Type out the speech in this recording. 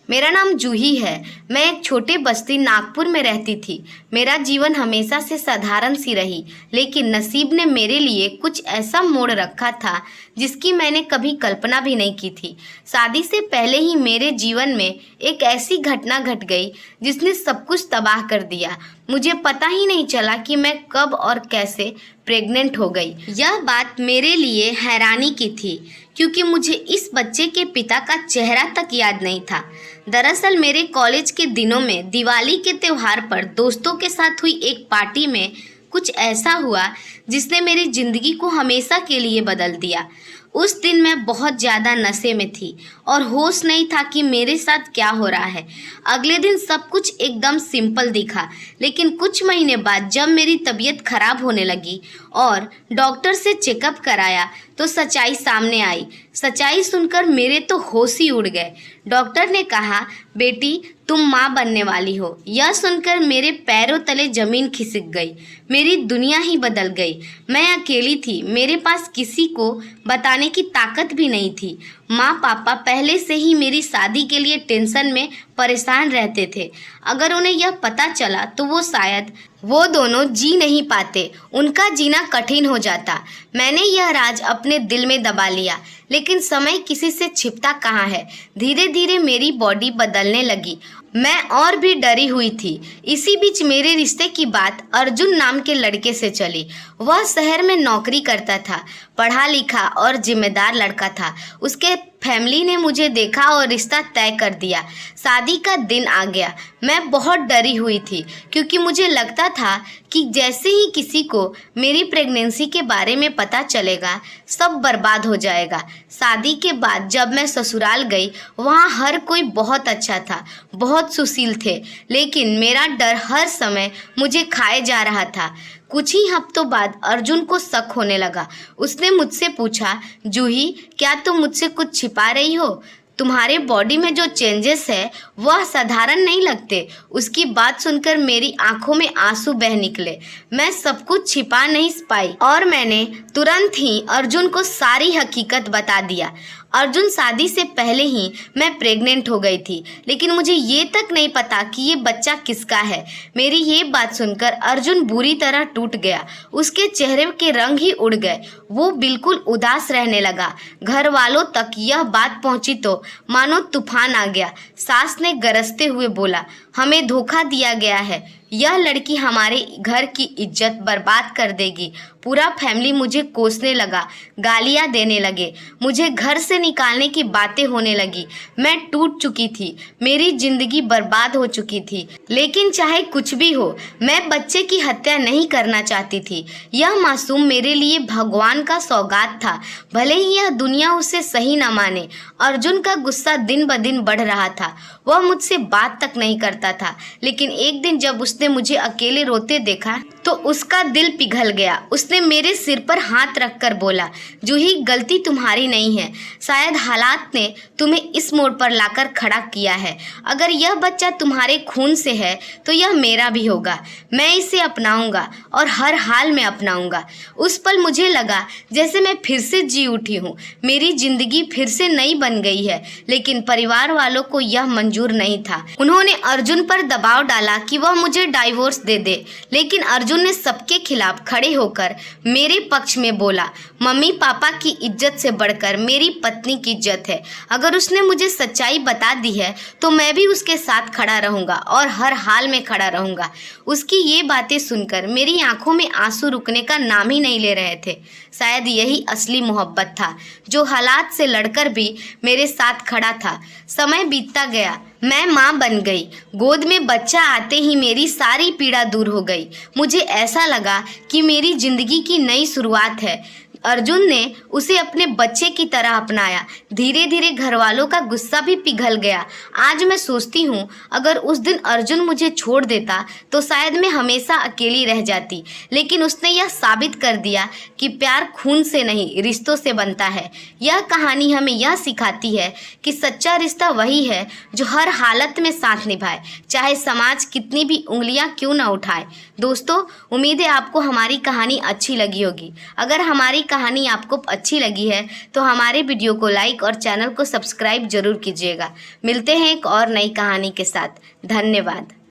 मेरा नाम जूही है। मैं एक छोटे बस्ती नागपुर में रहती थी। मेरा जीवन हमेशा से साधारण सी रही, लेकिन नसीब ने मेरे लिए कुछ ऐसा मोड़ रखा था जिसकी मैंने कभी कल्पना भी नहीं की थी। शादी से पहले ही मेरे जीवन में एक ऐसी घटना घट गई जिसने सब कुछ तबाह कर दिया। मुझे पता ही नहीं चला कि मैं कब और कैसे प्रेग्नेंट हो गई। यह बात मेरे लिए हैरानी की थी, क्योंकि मुझे इस बच्चे के पिता का चेहरा तक याद नहीं था। दरअसल मेरे कॉलेज के दिनों में दिवाली के त्यौहार पर दोस्तों के साथ हुई एक पार्टी में कुछ ऐसा हुआ जिसने मेरी ज़िंदगी को हमेशा के लिए बदल दिया। उस दिन मैं बहुत ज़्यादा नशे में थी और होश नहीं था कि मेरे साथ क्या हो रहा है। अगले दिन सब कुछ एकदम सिंपल दिखा, लेकिन कुछ महीने बाद जब मेरी तबीयत खराब होने लगी और डॉक्टर से चेकअप कराया तो सच्चाई सामने आई। सच्चाई सुनकर मेरे तो होश ही उड़ गए। डॉक्टर ने कहा, बेटी तुम माँ बनने वाली हो। यह सुनकर मेरे पैरों तले जमीन खिसक गई। मेरी दुनिया ही बदल गई। मैं अकेली थी, मेरे पास किसी को बताने की ताकत भी नहीं थी। माँ पापा पहले से ही मेरी शादी के लिए टेंशन में परेशान रहते थे। अगर उन्हें यह पता चला तो वो दोनों जी नहीं पाते, उनका जीना कठिन हो जाता। मैंने यह राज अपने दिल में दबा लिया, लेकिन समय किसी से छिपता कहाँ है। धीरे धीरे मेरी बॉडी बदलने लगी। मैं और भी डरी हुई थी। इसी बीच मेरे रिश्ते की बात अर्जुन नाम के लड़के से चली। वह शहर में नौकरी करता था, पढ़ा लिखा और जिम्मेदार लड़का था। उसके फैमिली ने मुझे देखा और रिश्ता तय कर दिया। शादी का दिन आ गया। मैं बहुत डरी हुई थी, क्योंकि मुझे लगता था कि जैसे ही किसी को मेरी प्रेगनेंसी के बारे में पता चलेगा, सब बर्बाद हो जाएगा। शादी के बाद जब मैं ससुराल गई, वहाँ हर कोई बहुत अच्छा था, बहुत सुशील थे, लेकिन मेरा डर हर समय मुझे खाए जा रहा था। कुछ ही हफ्तों बाद अर्जुन को शक होने लगा। उसने मुझसे पूछा, जूही क्या तुम मुझसे कुछ छिपा रही हो? तुम्हारे बॉडी में जो चेंजेस है वह साधारण नहीं लगते। उसकी बात सुनकर मेरी आंखों में आंसू बह निकले। मैं सब कुछ छिपा नहीं पाई और मैंने तुरंत ही अर्जुन को सारी हकीकत बता दिया। अर्जुन, शादी से पहले ही मैं प्रेग्नेंट हो गई थी, लेकिन मुझे ये तक नहीं पता कि ये बच्चा किसका है। मेरी ये बात सुनकर अर्जुन बुरी तरह टूट गया। उसके चेहरे के रंग ही उड़ गए। वो बिल्कुल उदास रहने लगा। घर वालों तक यह बात पहुंची तो मानो तूफान आ गया। सास ने गरजते हुए बोला, हमें धोखा दिया गया है। यह लड़की हमारे घर की इज्जत बर्बाद कर देगी। पूरा फैमिली मुझे कोसने लगा, गालियां देने लगे, मुझे घर से निकालने की बातें होने लगी। मैं टूट चुकी थी, मेरी जिंदगी बर्बाद हो चुकी थी। लेकिन चाहे कुछ भी हो, मैं बच्चे की हत्या नहीं करना चाहती थी। यह मासूम मेरे लिए भगवान का सौगात था, भले ही यह दुनिया उसे सही न माने। अर्जुन का गुस्सा दिन ब दिन बढ़ रहा था। वह मुझसे बात तक नहीं करता था, लेकिन एक दिन जब उसने मुझे अकेले रोते देखा तो उसका दिल पिघल गया। उसने मेरे सिर पर हाथ रखकर बोला, जूही गलती तुम्हारी नहीं है, शायद हालात ने तुम्हें इस मोड़ पर लाकर खड़ा किया है। अगर यह बच्चा तुम्हारे खून से है तो यह मेरा भी होगा। मैं इसे अपनाऊंगा और हर हाल में अपनाऊंगा। उस पल मुझे लगा जैसे मैं फिर से जी उठी हूँ। मेरी जिंदगी फिर से नई बन गई है। लेकिन परिवार वालों को यह मंजूर नहीं था। उन्होंने अर्जुन पर दबाव डाला कि वह मुझे डाइवोर्स दे दे, लेकिन अर्जुन ने सबके खिलाफ खड़े होकर मेरे पक्ष में बोला, मम्मी पापा की इज्जत से बढ़कर मेरी पत्नी की इज्जत है। अगर उसने मुझे सच्चाई बता दी है तो मैं भी उसके साथ खड़ा रहूंगा और हर हाल में खड़ा रहूंगा। उसकी ये बातें सुनकर मेरी आंखों में आंसू रुकने का नाम ही नहीं ले रहे थे। शायद यही असली मोहब्बत था, जो हालात से लड़कर भी मेरे साथ खड़ा था। समय बीतता गया, मैं माँ बन गई। गोद में बच्चा आते ही मेरी सारी पीड़ा दूर हो गई। मुझे ऐसा लगा कि मेरी जिंदगी की नई शुरुआत है। अर्जुन ने उसे अपने बच्चे की तरह अपनाया। धीरे धीरे घर वालों का गुस्सा भी पिघल गया। आज मैं सोचती हूँ, अगर उस दिन अर्जुन मुझे छोड़ देता तो शायद मैं हमेशा अकेली रह जाती। लेकिन उसने यह साबित कर दिया कि प्यार खून से नहीं, रिश्तों से बनता है। यह कहानी हमें यह सिखाती है कि सच्चा रिश्ता वही है जो हर हालत में साथ निभाए, चाहे समाज कितनी भी उंगलियां क्यों न उठाए। दोस्तों, उम्मीद है आपको हमारी कहानी अच्छी लगी होगी। अगर हमारी कहानी आपको अच्छी लगी है तो हमारे वीडियो को लाइक और चैनल को सब्सक्राइब जरूर कीजिएगा। मिलते हैं एक और नई कहानी के साथ। धन्यवाद।